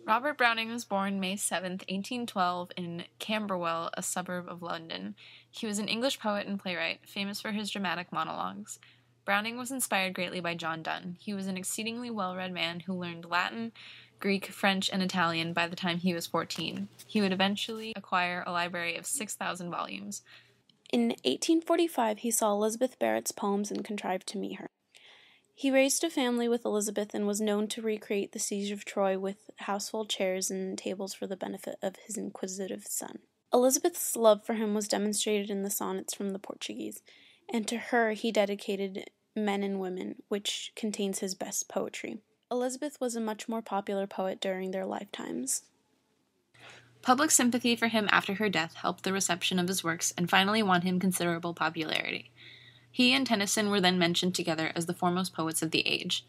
Robert Browning was born May 7, 1812, in Camberwell, a suburb of London. He was an English poet and playwright, famous for his dramatic monologues. Browning was inspired greatly by John Donne. He was an exceedingly well-read man who learned Latin, Greek, French, and Italian by the time he was 14. He would eventually acquire a library of 6,000 volumes. In 1845, he saw Elizabeth Barrett's poems and contrived to meet her. He raised a family with Elizabeth and was known to recreate the siege of Troy with household chairs and tables for the benefit of his inquisitive son. Elizabeth's love for him was demonstrated in the sonnets from the Portuguese, and to her he dedicated Men and Women, which contains his best poetry. Elizabeth was a much more popular poet during their lifetimes. Public sympathy for him after her death helped the reception of his works and finally won him considerable popularity. He and Tennyson were then mentioned together as the foremost poets of the age.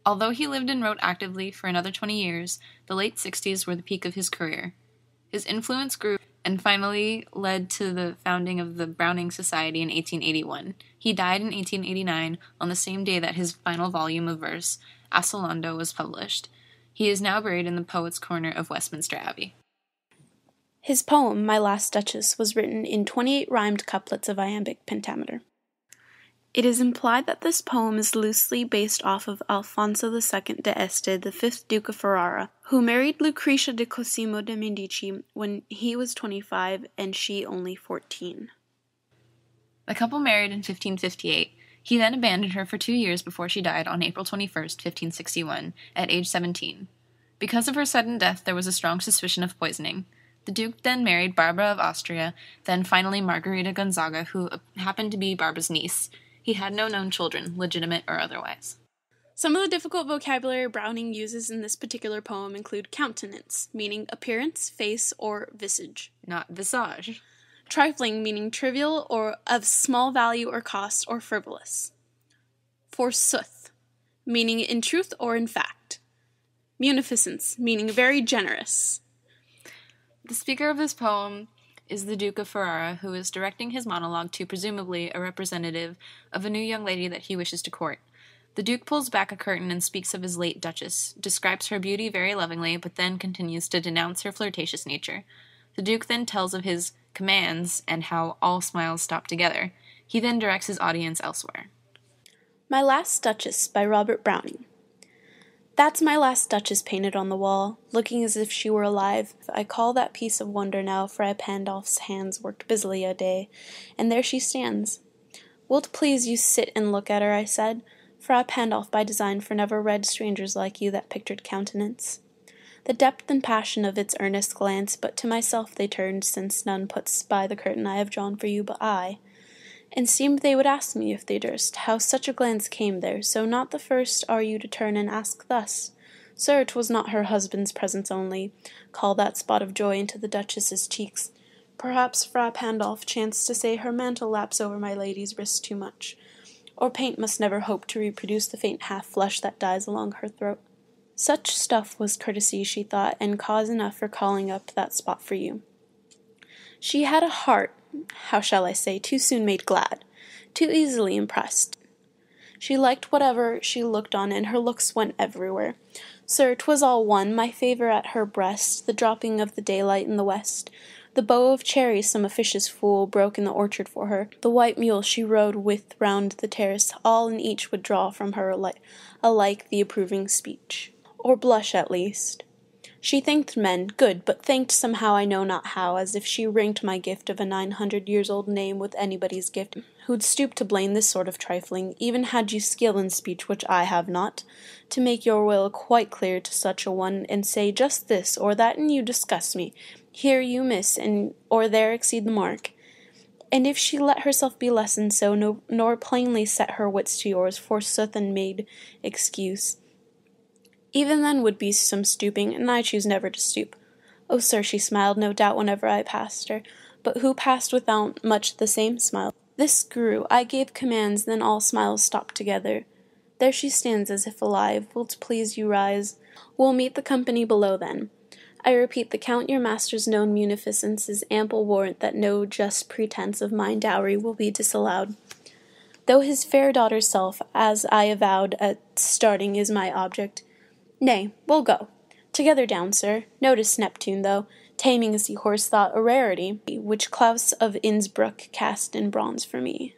Although he lived and wrote actively for another 20 years, the late 60s were the peak of his career. His influence grew and finally led to the founding of the Browning Society in 1881. He died in 1889 on the same day that his final volume of verse, Asolando, was published. He is now buried in the Poets' Corner of Westminster Abbey. His poem, My Last Duchess, was written in 28 rhymed couplets of iambic pentameter. It is implied that this poem is loosely based off of Alfonso II d'Este, the 5th Duke of Ferrara, who married Lucretia di Cosimo de' Medici when he was 25 and she only 14. The couple married in 1558. He then abandoned her for 2 years before she died on April 21, 1561, at age 17. Because of her sudden death, there was a strong suspicion of poisoning. The Duke then married Barbara of Austria, then finally Margherita Gonzaga, who happened to be Barbara's niece. He had no known children, legitimate or otherwise. Some of the difficult vocabulary Browning uses in this particular poem include countenance, meaning appearance, face, or visage. Not visage. Trifling, meaning trivial or of small value or cost or frivolous. Forsooth, meaning in truth or in fact. Munificence, meaning very generous. The speaker of this poem is the Duke of Ferrara, who is directing his monologue to presumably a representative of a new young lady that he wishes to court. The Duke pulls back a curtain and speaks of his late Duchess, describes her beauty very lovingly, but then continues to denounce her flirtatious nature. The Duke then tells of his commands and how all smiles stop together. He then directs his audience elsewhere. My Last Duchess by Robert Browning. That's my last Duchess painted on the wall, looking as if she were alive. I call that piece of wonder now, Fra Pandolf's hands worked busily a day, and there she stands. Will't please you sit and look at her, I said. Fra Pandolf by design, for never read strangers like you that pictured countenance. The depth and passion of its earnest glance, but to myself they turned, since none puts by the curtain I have drawn for you but I. And seemed they would ask me, if they durst, how such a glance came there, so not the first are you to turn and ask thus. Sir, 'twas not her husband's presence only, call that spot of joy into the Duchess's cheeks. Perhaps Fra Pandolf chanced to say her mantle laps over my lady's wrist too much, or paint must never hope to reproduce the faint half-flush that dies along her throat. Such stuff was courtesy, she thought, and cause enough for calling up that spot for you. She had a heart, how shall I say, too soon made glad, too easily impressed. She liked whatever she looked on, and her looks went everywhere. Sir, 'twas all one, my favour at her breast, the dropping of the daylight in the west, the bow of cherries some officious fool broke in the orchard for her, the white mule she rode with round the terrace, all and each would draw from her alike the approving speech, or blush at least. She thanked men, good, but thanked somehow I know not how, as if she ranked my gift of a 900-years-old name with anybody's gift, who'd stoop to blame this sort of trifling, even had you skill in speech which I have not, to make your will quite clear to such a one, and say just this or that, and you disgust me, here you miss, and or there exceed the mark. And if she let herself be lessoned so, nor plainly set her wits to yours, forsooth and made excuse, even then would be some stooping, and I choose never to stoop. Oh, sir, she smiled, no doubt, whenever I passed her, but who passed without much the same smile? This grew, I gave commands, then all smiles stopped together. There she stands as if alive, will't please you rise? We'll meet the company below then. I repeat, the Count your master's known munificence is ample warrant that no just pretence of mine dowry will be disallowed. Though his fair daughter's self, as I avowed at starting, is my object, nay, we'll go. Together down, sir. Notice Neptune, though. Taming a seahorse thought a rarity, which Klaus of Innsbruck cast in bronze for me.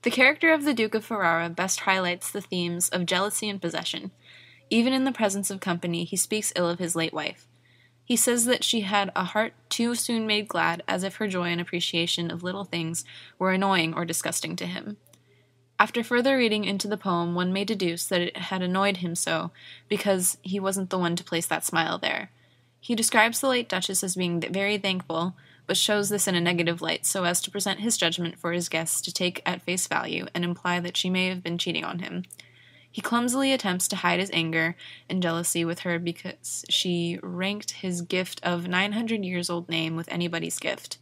The character of the Duke of Ferrara best highlights the themes of jealousy and possession. Even in the presence of company, he speaks ill of his late wife. He says that she had a heart too soon made glad, as if her joy and appreciation of little things were annoying or disgusting to him. After further reading into the poem, one may deduce that it had annoyed him so, because he wasn't the one to place that smile there. He describes the late Duchess as being very thankful, but shows this in a negative light so as to present his judgment for his guests to take at face value and imply that she may have been cheating on him. He clumsily attempts to hide his anger and jealousy with her because she ranked his gift of 900 years old name with anybody's gift.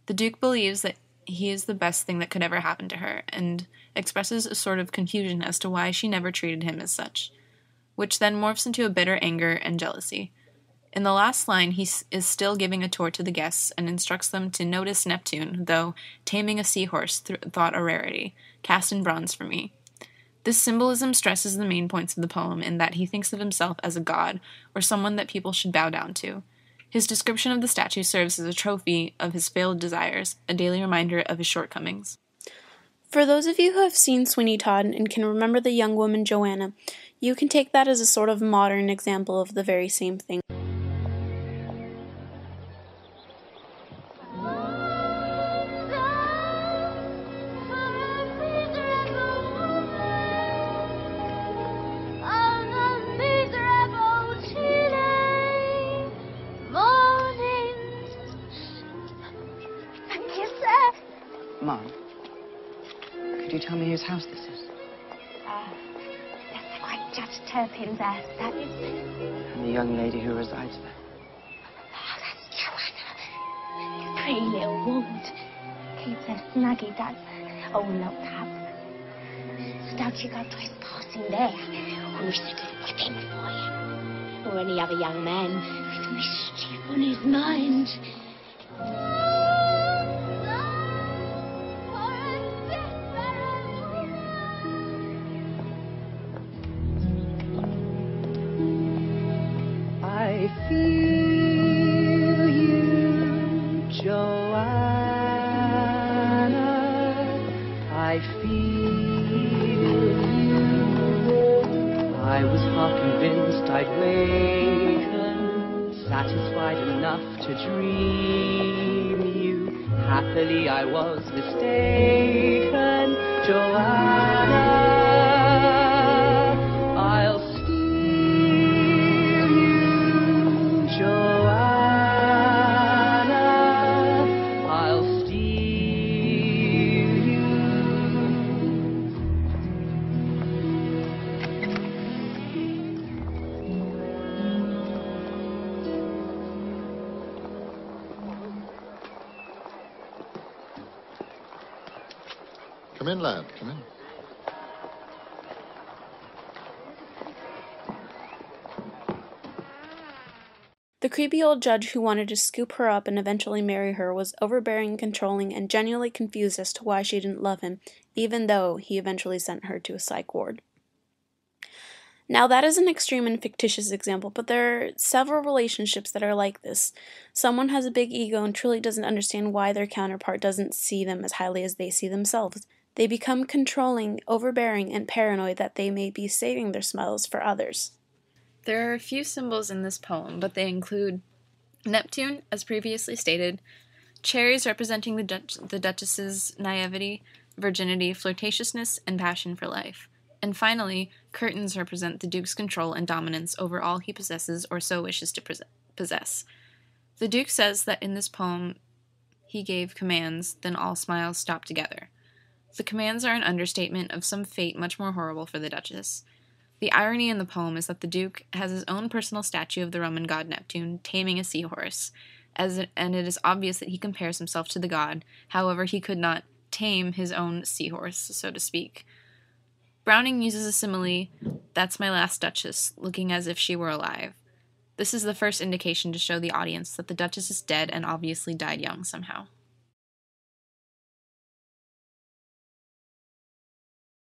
The Duke believes that he is the best thing that could ever happen to her, and expresses a sort of confusion as to why she never treated him as such, which then morphs into a bitter anger and jealousy. In the last line, he is still giving a tour to the guests and instructs them to notice Neptune, though taming a seahorse thought a rarity, cast in bronze for me. This symbolism stresses the main points of the poem in that he thinks of himself as a god, or someone that people should bow down to. His description of the statue serves as a trophy of his failed desires, a daily reminder of his shortcomings. For those of you who have seen Sweeney Todd and can remember the young woman Joanna, you can take that as a sort of modern example of the very same thing. Mom, could you tell me whose house this is? That's the great Judge Turpin's house, that is. And the young lady who resides there? Oh, that's Joanna. Pretty little woman. Keeps her snuggy, does. All locked up. So don't you go trespassing there, or we should whip him for you. Or any other young man with mischief on his mind. I feel you, Joanna. I feel you. I was half convinced I'd waken, satisfied enough to dream you. Happily I was mistaken, Joanna. I'll Come in, lad, come in. The creepy old judge who wanted to scoop her up and eventually marry her was overbearing, controlling, and genuinely confused as to why she didn't love him, even though he eventually sent her to a psych ward. Now, that is an extreme and fictitious example, but there are several relationships that are like this. Someone has a big ego and truly doesn't understand why their counterpart doesn't see them as highly as they see themselves. They become controlling, overbearing, and paranoid that they may be saving their smiles for others. There are a few symbols in this poem, but they include Neptune, as previously stated, cherries representing the Duchess's naivety, virginity, flirtatiousness, and passion for life. And finally, curtains represent the Duke's control and dominance over all he possesses or so wishes to possess. The Duke says that in this poem he gave commands, then all smiles stopped together. The commands are an understatement of some fate much more horrible for the Duchess. The irony in the poem is that the Duke has his own personal statue of the Roman god Neptune taming a seahorse, and it is obvious that he compares himself to the god. However, he could not tame his own seahorse, so to speak. Browning uses a simile, "That's my last Duchess," looking as if she were alive. This is the first indication to show the audience that the Duchess is dead and obviously died young somehow.